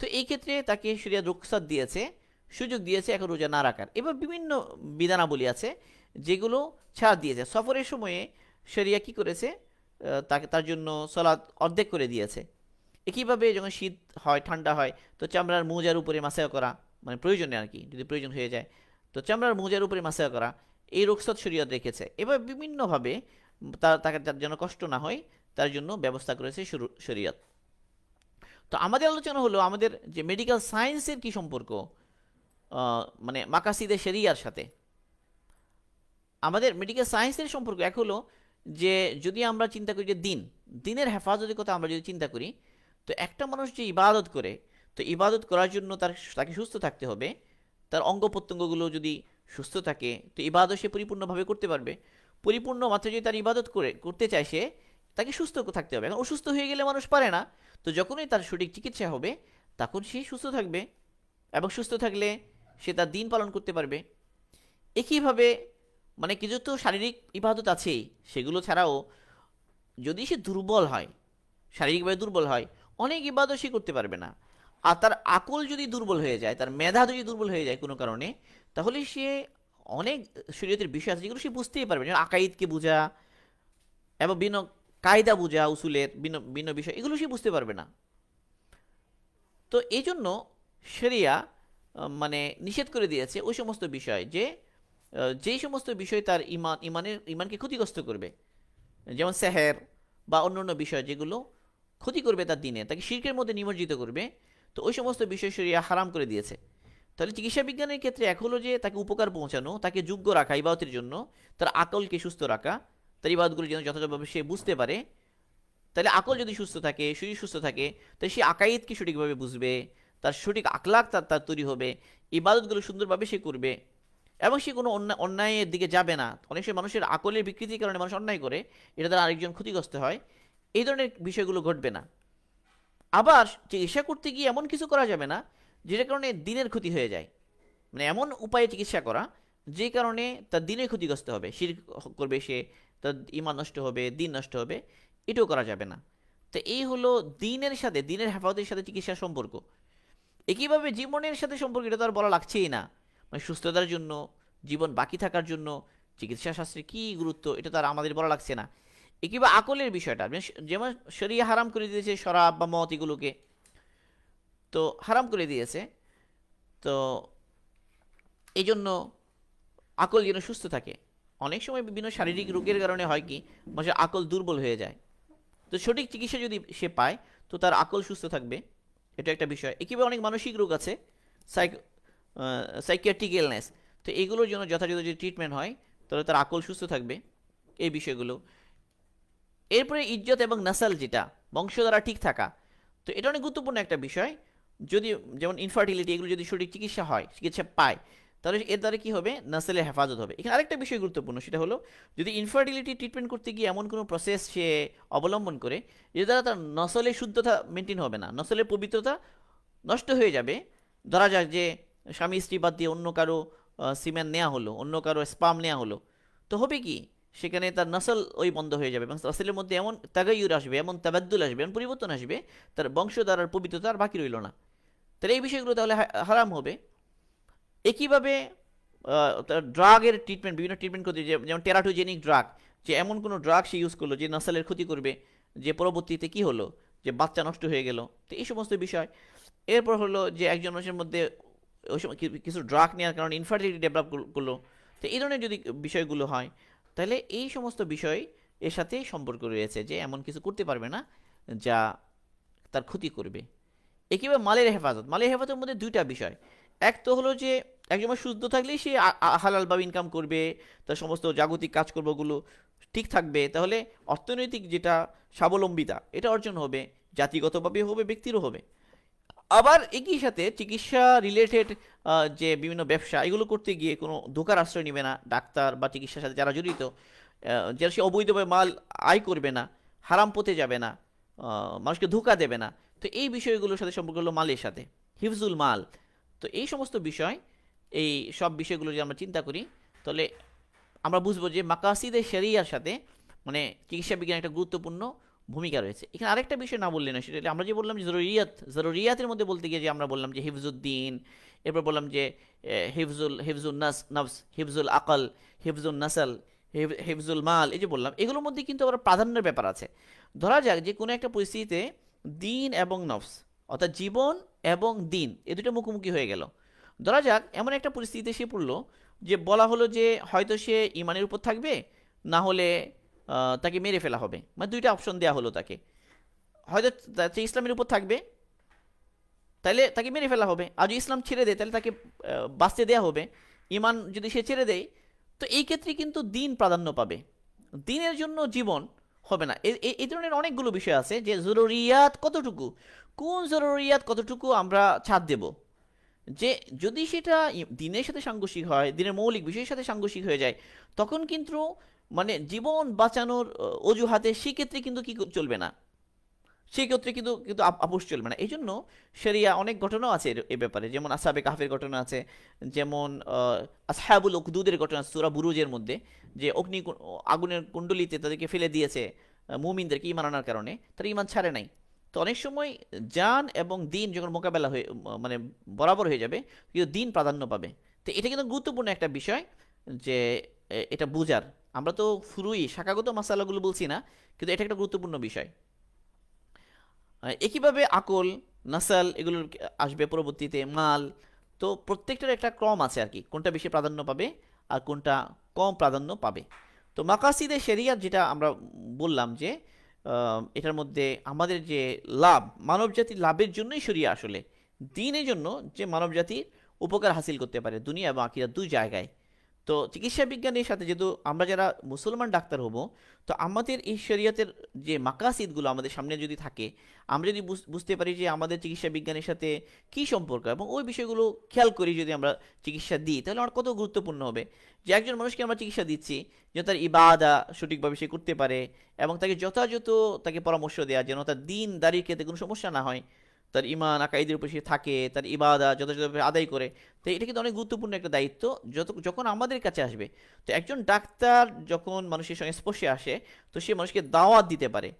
তো এই ক্ষেত্রে তাকে শরিয়া রুখসত দিয়েছে, সুযোগ দিয়েছে এখন রোজা না রাখার। এবার বিভিন্ন বিধানাবলী আছে যেগুলো ছাড় দিয়েছে। সফরের সময়ে শরিয়া কি করেছে, তাকে তার জন্য সলাৎ অর্ধেক করে দিয়েছে। একইভাবে যখন শীত হয়, ঠান্ডা হয়, তো চামড়ার মোজার উপরে মাসা করা, মানে প্রয়োজনে আর কি, যদি প্রয়োজন হয়ে যায়, তো চামড়ার মোজার উপরে মাসা করা, এই রুখসত শরিয়ত রেখেছে। এবার বিভিন্নভাবে তাকে তার যেন কষ্ট না হয় তার জন্য ব্যবস্থা করেছে শরিয়ত। তো আমাদের আলোচনা হলো আমাদের যে মেডিকেল সায়েন্সের কি সম্পর্ক, মানে মাকাসিদে শরিয়ার সাথে। আমাদের মেডিকেল সায়েন্সের সম্পর্ক এক হলো যে যদি আমরা চিন্তা করি যে দিনের হেফাজতের কথা আমরা যদি চিন্তা করি, তো একটা মানুষ যে ইবাদত করে, তো ইবাদত করার জন্য তাকে সুস্থ থাকতে হবে। তার অঙ্গ প্রত্যঙ্গগুলো যদি সুস্থ থাকে তো ইবাদত সে পরিপূর্ণভাবে করতে পারবে। পরিপূর্ণ মাত্রায় যদি তার ইবাদত করতে চায় সে, তাকে সুস্থ থাকতে হবে। এখন অসুস্থ হয়ে গেলে মানুষ পারে না, তো যখনই তার সঠিক চিকিৎসা হবে তখন সে সুস্থ থাকবে, এবং সুস্থ থাকলে সে তার দিন পালন করতে পারবে। একইভাবে মানে কিছু তো শারীরিক ইবাদত আছেই, সেগুলো ছাড়াও যদি সে দুর্বল হয়, শারীরিকভাবে দুর্বল হয়, অনেক ইবাদত সে করতে পারবে না। আর তার আকল যদি দুর্বল হয়ে যায়, তার মেধা যদি দুর্বল হয়ে যায় কোনো কারণে, তাহলে সে অনেক শরীয়তের বিষয় আছে যেগুলো সে বুঝতেই পারবে, যেমন আকাইদকে বোঝা এবং ভিন্ন কায়দা বোঝা, উসুলের ভিন্ন ভিন্ন বিষয়, এগুলো সে বুঝতে পারবে না। তো এই জন্য শরিয়া মানে নিষেধ করে দিয়েছে ওই সমস্ত বিষয়, যেই সমস্ত বিষয় তার ইমানকে ক্ষতিগ্রস্ত করবে, যেমন সেহের বা অন্যান্য বিষয় যেগুলো ক্ষতি করবে তার দিনে, তাকে শিরকের মধ্যে নিমজ্জিত করবে, তো ওই সমস্ত বিষয় শরিয়া হারাম করে দিয়েছে। তাহলে চিকিৎসা বিজ্ঞানের ক্ষেত্রে এক হলো যে তাকে উপকার পৌঁছানো, তাকে যোগ্য রাখা ইবাদতের জন্য, তার আকলকে সুস্থ রাখা, তার ইবাদতগুলো যেন যথাযথভাবে সে বুঝতে পারে। তাহলে আকল যদি সুস্থ থাকে, শরীর সুস্থ থাকে, তাহলে সে আকাইদকে সঠিকভাবে বুঝবে, তার সঠিক আখলাক তার তৈরি হবে, ইবাদতগুলো সুন্দরভাবে সে করবে, এবং সে কোনো অন্যায়ের দিকে যাবে না। অনেক সময় মানুষের আকলের বিকৃতির কারণে মানুষ অন্যায় করে, এটা দ্বারা আরেকজন ক্ষতিগ্রস্ত হয়, এই ধরনের বিষয়গুলো ঘটবে না। আবার চিকিৎসা করতে গিয়ে এমন কিছু করা যাবে না যেটার কারণে দিনের ক্ষতি হয়ে যায়, মানে এমন উপায়ে চিকিৎসা করা যে কারণে তার দিনের ক্ষতিগ্রস্ত হবে, শিরক করবে সে, তার ঈমান নষ্ট হবে, দিন নষ্ট হবে, এটাও করা যাবে না। তো এই হলো দিনের সাথে, দিনের হেফাজতের সাথে চিকিৎসার সম্পর্ক। একইভাবে জীবনের সাথে সম্পর্ক, এটা তো আর বলা লাগছেই না, মানে সুস্থতার জন্য, জীবন বাকি থাকার জন্য চিকিৎসা শাস্ত্রের কী গুরুত্ব, এটা তো আর আমাদের বলা লাগছে না। একইভাবে আকলের বিষয়টা, যেমন শরিয়া হারাম করে দিয়েছে শরাব বা মদ, এগুলোকে তো হারাম করে দিয়েছে, তো এই জন্য আকল যেন সুস্থ থাকে। অনেক সময় বিভিন্ন শারীরিক রোগের কারণে হয় কি, মানুষের আকল দুর্বল হয়ে যায়, তো সঠিক চিকিৎসা যদি সে পায় তো তার আকল সুস্থ থাকবে, এটা একটা বিষয়। একইভাবে অনেক মানসিক রোগ আছে, সাইকিয়াট্রিক ইলনেস, তো এগুলোর জন্য যথাযথ যদি ট্রিটমেন্ট হয় তাহলে তার আকল সুস্থ থাকবে, এই বিষয়গুলো। এরপরে ইজ্জত এবং নাসাল, যেটা বংশ দ্বারা ঠিক থাকা, তো এটা অনেক গুরুত্বপূর্ণ একটা বিষয়। যদি যেমন ইনফার্টিলিটি, এগুলো যদি সঠিক চিকিৎসা হয়, চিকিৎসা পায়, তাহলে এর দ্বারা কী হবে, নাসেলের হেফাজত হবে। এখানে আরেকটা বিষয় গুরুত্বপূর্ণ, সেটা হলো যদি ইনফার্টিলিটি ট্রিটমেন্ট করতে গিয়ে এমন কোনো প্রসেস সে অবলম্বন করে যে দ্বারা তার নসলের শুদ্ধতা মেনটেন হবে না, নসলের পবিত্রতা নষ্ট হয়ে যাবে, ধরা যাক যে স্বামী স্ত্রী বাদ দিয়ে অন্য কারো সিমেন নেওয়া হলো, অন্য কারো স্পাম নেওয়া হলো, তো হবে কি সেখানে তার নসল ওই বন্ধ হয়ে যাবে এবং নসলের মধ্যে এমন তাগাইয়ুর আসবে, এমন তাবাদ্দুল আসবে, এমন পরিবর্তন আসবে, তার বংশধারার পবিত্রতা আর বাকি রইল না। তাহলে এই বিষয়গুলো তাহলে হারাম হবে। একইভাবে ড্রাগের ট্রিটমেন্ট, বিভিন্ন ট্রিটমেন্ট করতে, যেমন টেরাটোজেনিক ড্রাগ, যে এমন কোনো ড্রাগ সে ইউজ করলো যে নসলের ক্ষতি করবে, যে পরবর্তীতে কি হলো, যে বাচ্চা নষ্ট হয়ে গেল, তো এই সমস্ত বিষয়। এরপর হলো যে একজন মানুষের মধ্যে ওই সময় কিছু ড্রাগ নেওয়ার কারণে ইনফার্টিলিটি ডেভেলপ করলো, তো এই ধরনের যদি বিষয়গুলো হয়, তাহলে এই সমস্ত বিষয় এর সাথে সম্পর্ক রয়েছে, যে এমন কিছু করতে পারবে না যা তার ক্ষতি করবে। একইভাবে মালের হেফাজত, মালের হেফাজতের মধ্যে দুইটা বিষয়। এক তো হলো যে একজন মানুষ সুস্থ থাকলেই সে হালালভাবে ইনকাম করবে, তার সমস্ত জাগতিক কাজকর্মগুলো ঠিক থাকবে, তাহলে অর্থনৈতিক যেটা স্বাবলম্বিতা এটা অর্জন হবে, জাতিগতভাবে হবে, ব্যক্তিরও হবে। আবার একই সাথে চিকিৎসা রিলেটেড যে বিভিন্ন ব্যবসা, এগুলো করতে গিয়ে কোনো ধোকার আশ্রয় নেবে না, ডাক্তার বা চিকিৎসার সাথে যারা জড়িত, যারা সে অবৈধভাবে মাল আয় করবে না, হারাম পথে যাবে না, মানুষকে ধোকা দেবে না। তো এই বিষয়গুলোর সাথে সম্পর্ক হলো মালের সাথে, হিফজুল মাল। তো এই সমস্ত বিষয়, এই সব বিষয়গুলো যদি আমরা চিন্তা করি, তাহলে আমরা বুঝবো যে মাকাসিদে শরিয়ার সাথে মানে চিকিৎসা বিজ্ঞান একটা গুরুত্বপূর্ণ ভূমিকা রয়েছে। এখানে আরেকটা বিষয় না বললে না, সেটা আমরা যে বললাম যে জরুরিয়াতের মধ্যে বলতে গিয়ে যে আমরা বললাম যে হিফজুদ্দিন, এরপর বললাম যে হিফজুল নফস, হিফজুল আকল, হিফজুল নাসল, হিফজুল মাল, এই যে বললাম, এগুলোর মধ্যে কিন্তু আবার প্রাধান্যের ব্যাপার আছে। ধরা যাক যে কোনো একটা পরিস্থিতিতে দিন এবং নফস, অর্থাৎ জীবন এবং দিন, এ দুটো মুখোমুখি হয়ে গেল। ধরা যাক এমন একটা পরিস্থিতিতে সে পড়লো যে বলা হলো যে হয়তো সে ইমানের উপর থাকবে, না হলে তাকে মেরে ফেলা হবে, মানে দুইটা অপশন দেওয়া হলো তাকে। হয়তো সে ইসলামের উপর থাকবে, তাহলে তাকে মেরে ফেলা হবে, আর যদি ইসলাম ছেড়ে দেয় তাহলে তাকে বাঁচতে দেওয়া হবে। ইমান যদি সে ছেড়ে দেয়, তো এই ক্ষেত্রে কিন্তু দিন প্রাধান্য পাবে, দিনের জন্য জীবন হবে না। এই ধরনের অনেকগুলো বিষয় আছে যে জরুরিয়াত কতটুকু, কোন জরুরিয়াত কতটুকু আমরা ছাড় দেব, যে যদি সেটা দিনের সাথে সাংঘর্ষিক হয়, দিনের মৌলিক বিষয়ের সাথে সাংঘর্ষিক হয়ে যায়, তখন কিন্তু মানে জীবন বাঁচানোর অজুহাতে সেক্ষেত্রে কিন্তু কি চলবে না, সেক্ষেত্রে কিন্তু কিন্তু আপোষ চলবে না। এই জন্য শরিয়া অনেক ঘটনাও আছে এ ব্যাপারে, যেমন আসহাবে কাহফের ঘটনা আছে, যেমন আসহাবুল উকদুদের ঘটনা সূরা বুরুজের মধ্যে, যে আগুনের কুণ্ডলিতে তাদেরকে ফেলে দিয়েছে মুমিনদেরকে ঈমান আনার কারণে, তারা ঈমান ছাড়ে নাই। তো অনেক সময় জান এবং দিন যখন মোকাবেলা হয়ে মানে বরাবর হয়ে যাবে, কিন্তু দিন প্রাধান্য পাবে। তো এটা কিন্তু গুরুত্বপূর্ণ একটা বিষয়, যে এটা বুঝার। আমরা তো ফুরুই শাখাগত মাসালাগুলো বলছি না, কিন্তু এটা একটা গুরুত্বপূর্ণ বিষয়। একইভাবে আকল, নাসাল, এগুলো আসবে পরবর্তীতে, মাল। তো প্রত্যেকটার একটা ক্রম আছে আর কি, কোনটা বেশি প্রাধান্য পাবে আর কোনটা কম প্রাধান্য পাবে। তো মাকাসিদে শরিয়াত যেটা আমরা বললাম যে এটার মধ্যে আমাদের যে লাভ, মানবজাতির লাভের জন্যই শরিয়া আসলে, দ্বীনের জন্য যে মানবজাতির উপকার হাসিল করতে পারে দুনিয়া এবং আখিরাত দুই জায়গায়। তো চিকিৎসা বিজ্ঞানের সাথে যেহেতু আমরা যারা মুসলমান ডাক্তার হব, তো আমাদের এই শরিয়তের যে মাকাসিদগুলো আমাদের সামনে যদি থাকে, আমরা যদি বুঝতে পারি যে আমাদের চিকিৎসা বিজ্ঞানের সাথে কি সম্পর্ক, এবং ওই বিষয়গুলো খেয়াল করি যদি আমরা চিকিৎসা দিই, তাহলে আমার কত গুরুত্বপূর্ণ হবে যে একজন মানুষকে আমরা চিকিৎসা দিচ্ছি যেন তার ইবাদা সঠিকভাবে সে করতে পারে, এবং তাকে যথাযথ তাকে পরামর্শ দেওয়া যেন তার দিন দাঁড়িয়ে ক্ষেত্রে কোনো সমস্যা না হয়, তার ইমান আকাইদের উপর সে থাকে, তার ইবাদা যথাযথভাবে আদায় করে। তো এটা কিন্তু অনেক গুরুত্বপূর্ণ একটা দায়িত্ব যখন আমাদের কাছে আসবে। তো একজন ডাক্তার যখন মানুষের সঙ্গে স্পর্শে আসে, তো সে মানুষকে দাওয়াত দিতে পারে,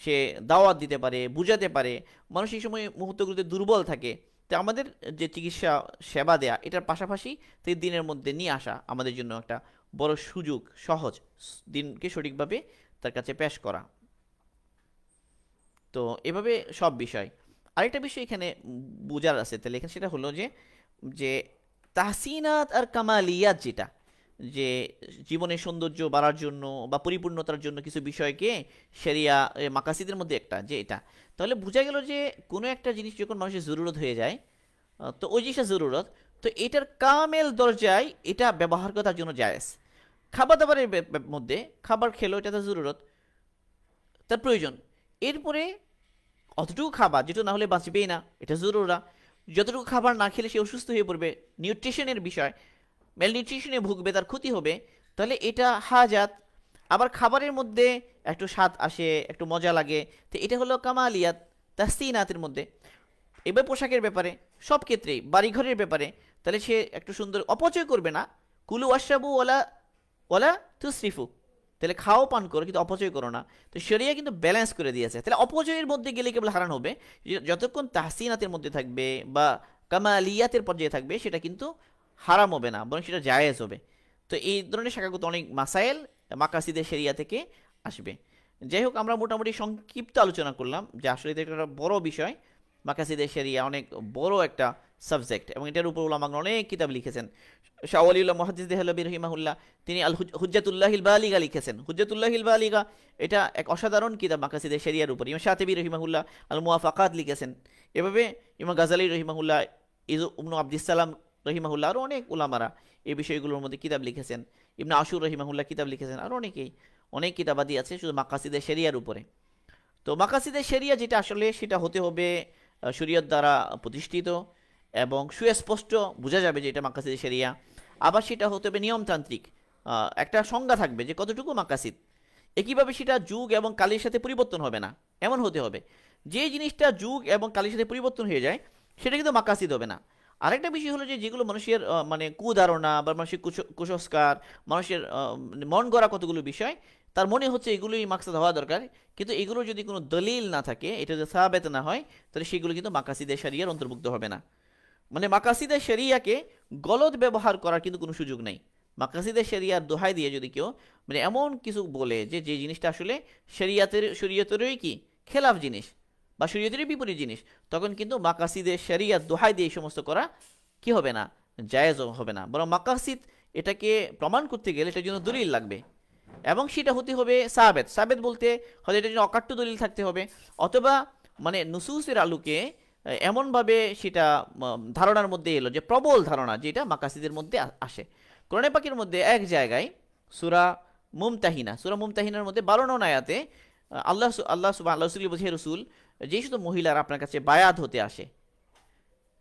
সে দাওয়াত দিতে পারে, বুঝাতে পারে। মানুষ এই সময় মুহূর্তগুলোতে দুর্বল থাকে, তো আমাদের যে চিকিৎসা সেবা দেয়া, এটার পাশাপাশি তো এই দিনের মধ্যে নিয়ে আসা আমাদের জন্য একটা বড় সুযোগ, সহজ দিনকে সঠিকভাবে তার কাছে পেশ করা। তো এভাবে সব বিষয়। আরেকটা বিষয় এখানে বোঝার আছে, তাহলে এখানে সেটা হলো যে যে তাহসিনাত আর কামালিয়াত, যেটা যে জীবনের সৌন্দর্য বাড়ার জন্য বা পরিপূর্ণতার জন্য কিছু বিষয়কে শরিয়া মাকাসিদের মধ্যে একটা, যে এটা তাহলে বোঝা গেল যে কোনো একটা জিনিস যখন মানুষের জরুরত হয়ে যায়, তো ওই জিনিসটা জরুরত, তো এটার কামেল দরজায় এটা ব্যবহার করার জন্য জায়েজ। খাবার দাবারের মধ্যে খাবার খেলো, এটা তার জরুরত, তার প্রয়োজন। এরপরে অতটুকু খাবার যেটা না হলে বাঁচবেই না, এটা জরুরা। যতটুকু খাবার না খেলে সে অসুস্থ হয়ে পড়বে, নিউট্রিশনের বিষয়, ম্যালনিউট্রিশনে ভুগবে, তার ক্ষতি হবে, তাহলে এটা হাজাত। আবার খাবারের মধ্যে একটু স্বাদ আসে, একটু মজা লাগে, তো এটা হলো কামালিয়াত, তাহসিনাতের মধ্যে। এবার পোশাকের ব্যাপারে, সব ক্ষেত্রেই, বাড়িঘরের ব্যাপারে, তাহলে সে একটু সুন্দর, অপচয় করবে না। কুলু ওয়াশরাবু ওয়ালা ওয়ালা তুসরিফু, তাহলে খাও পান করো কিন্তু অপচয় করো না। তো শরিয়া কিন্তু ব্যালেন্স করে দিয়েছে। তাহলে অপচয়ের মধ্যে গেলে কেবল হারান হবে, যতক্ষণ তাহসিনাতের মধ্যে থাকবে বা কামালিয়াতের পর্যায়ে থাকবে সেটা কিন্তু হারাম হবে না, বরং সেটা জায়েজ হবে। তো এই ধরনের শাখাগত অনেক মাসাইল মাকাসিদের শরিয়া থেকে আসবে। যাই হোক, আমরা মোটামুটি সংক্ষিপ্ত আলোচনা করলাম যে আসলে এটা একটা বড় বিষয়। মাকাসিদের শরিয়া অনেক বড় একটা সাবজেক্ট, এবং এটার উপর উলামাগণ অনেক কিতাব লিখেছেন। শাহ ওয়ালিউল্লাহ মুহাদ্দিস দেহলভী রহিমাহুল্লাহ তিনি আল হুজ্জাতুল্লাহিল বালিগা লিখেছেন। হুজ্জাতুল্লাহিল বালিগা এটা এক অসাধারণ কিতাব মাকাসিদের শরিয়ার উপর। ইমাম শাতিবী রহিমাহুল্লাহ আল মুওয়াফাকাত লিখেছেন। এভাবে ইমাম গাজালি রহিমাহুল্লাহ, ইবনু আবদিসালাম রহিমাহুল্লাহ, আরও অনেক উলামারা এই বিষয়গুলোর মধ্যে কিতাব লিখেছেন। ইবনে আশুর রহিমাহুল্লাহ কিতাব লিখেছেন, আরও অনেকেই অনেক কিতাবাদি আছে শুধু মাকাসিদের শরিয়ার উপরে। তো মাকাসিদের শরিয়া যেটা আসলে সেটা হতে হবে শরীয়ত দ্বারা প্রতিষ্ঠিত এবং সুস্পষ্ট বোঝা যাবে যে এটা মাকাসিদের শরিয়া। আবার সেটা হতে হবে নিয়মতান্ত্রিক, একটা সংজ্ঞা থাকবে যে কতটুকু মাকাসিদ। একইভাবে সেটা যুগ এবং কালের সাথে পরিবর্তন হবে না, এমন হতে হবে। যে জিনিসটা যুগ এবং কালের সাথে পরিবর্তন হয়ে যায় সেটা কিন্তু মাকাসিদ হবে না। আরেকটা বিষয় হলো যে যেগুলো মানুষের মানে কুধারণা বা মানুষের কুসংস্কার, মানুষের মন গড়া কতগুলো বিষয়, তার মনে হচ্ছে এগুলোই মাকসাদ হওয়া দরকার, কিন্তু এগুলো যদি কোনো দলিল না থাকে, এটা যদি সাহাবেত না হয়, তাহলে সেগুলো কিন্তু মাকাসিদে শরিয়ার অন্তর্ভুক্ত হবে না। মানে মাকাসিদে শরিয়াকে গলত ব্যবহার করার কিন্তু কোনো সুযোগ নেই। মাকাসিদে শরিয়ার দোহাই দিয়ে যদি কেউ মানে এমন কিছু বলে যে যে জিনিসটা আসলে শরীয়তেরই কি খেলাফ জিনিস বা শরীয়তেরই বিপরীত জিনিস, তখন কিন্তু মাকাসিদে শরিয়ার দোহাই দিয়ে এই সমস্ত করা কি হবে না, জায়েজ হবে না। বরং মাকাসিদ এটাকে প্রমাণ করতে গেলে এটার জন্য দলিল লাগবে, এবং সেটা হতে হবে সাবেত। সাবেত বলতে হয়তো এটার জন্য অকাট্য দলিল থাকতে হবে, অথবা মানে নুসুসের আলোকে এমনভাবে সেটা ধারণার মধ্যে এলো যে প্রবল ধারণা যেটা মাকাসিদের মধ্যে আসে। কোরআনে পাকের মধ্যে এক জায়গায় সূরা মুমতাহিনার মধ্যে 12 নং আয়াতে আল্লাহ আল্লাহ সুবহানাহু আল্লাহ রাসূল বলছে, রাসূল যে শুধু মহিলারা আপনার কাছে বায়াত হতে আসে,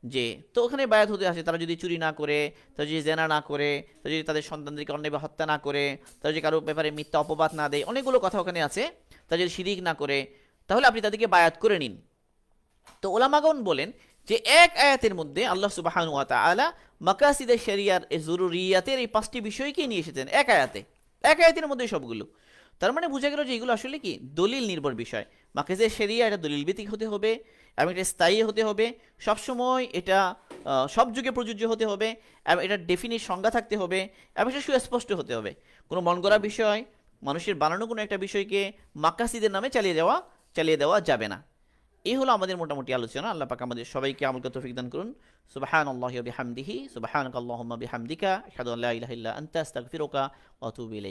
যে তো ওখানে বায়াত হতে আসে, তারা যদি চুরি না করে, তারা যদি জেনা না করে, তারা যদি তাদের সন্তানদেরকে অন্যায়ভাবে হত্যা না করে, তারা যদি কারোর ব্যাপারে মিথ্যা অপবাদ না দেয়, অনেকগুলো কথা ওখানে আছে, তারা যদি শিরিক না করে, তাহলে আপনি তাদেরকে বায়াত করে নিন। তো ওলামাগণ বলেন যে এক আয়াতের মধ্যে আল্লাহ সুবহানাহু ওয়া তাআলা মাকাসিদে শরিয়ার এই জরুরিয়াতের এই 5টি বিষয়কে নিয়ে এসেছেন এক আয়াতের মধ্যে সবগুলো। তার মানে বোঝা গেল যে এগুলো আসলে কি দলিল নির্ভর বিষয়। মাকাসিদে শরিয়া এটা দলিল ভিত্তিক হতে হবে, এবং এটা স্থায়ী হতে হবে, সবসময় এটা সব যুগে প্রযোজ্য হতে হবে, এবং এটা ডেফিনিট সংজ্ঞা থাকতে হবে, এবং এটা সুস্পষ্ট হতে হবে। কোনো মন গড়া বিষয়, মানুষের বানানো কোনো একটা বিষয়কে মাকাসিদের নামে চালিয়ে দেওয়া যাবে না। এই হলো আমাদের মোটামুটি আলোচনা। আল্লাহ পাক আমাদের সবাইকে আমল করতে তৌফিক দান করুন। সুবহানাল্লাহি ওয়া বিহামদিহি, সুবহানাকাল্লাহুম্মা বিহামদিকা, আশহাদু আল্লা ইলাহা ইল্লা আনতা, আস্তাগফিরুকা ওয়া আতুবু ইলাইক।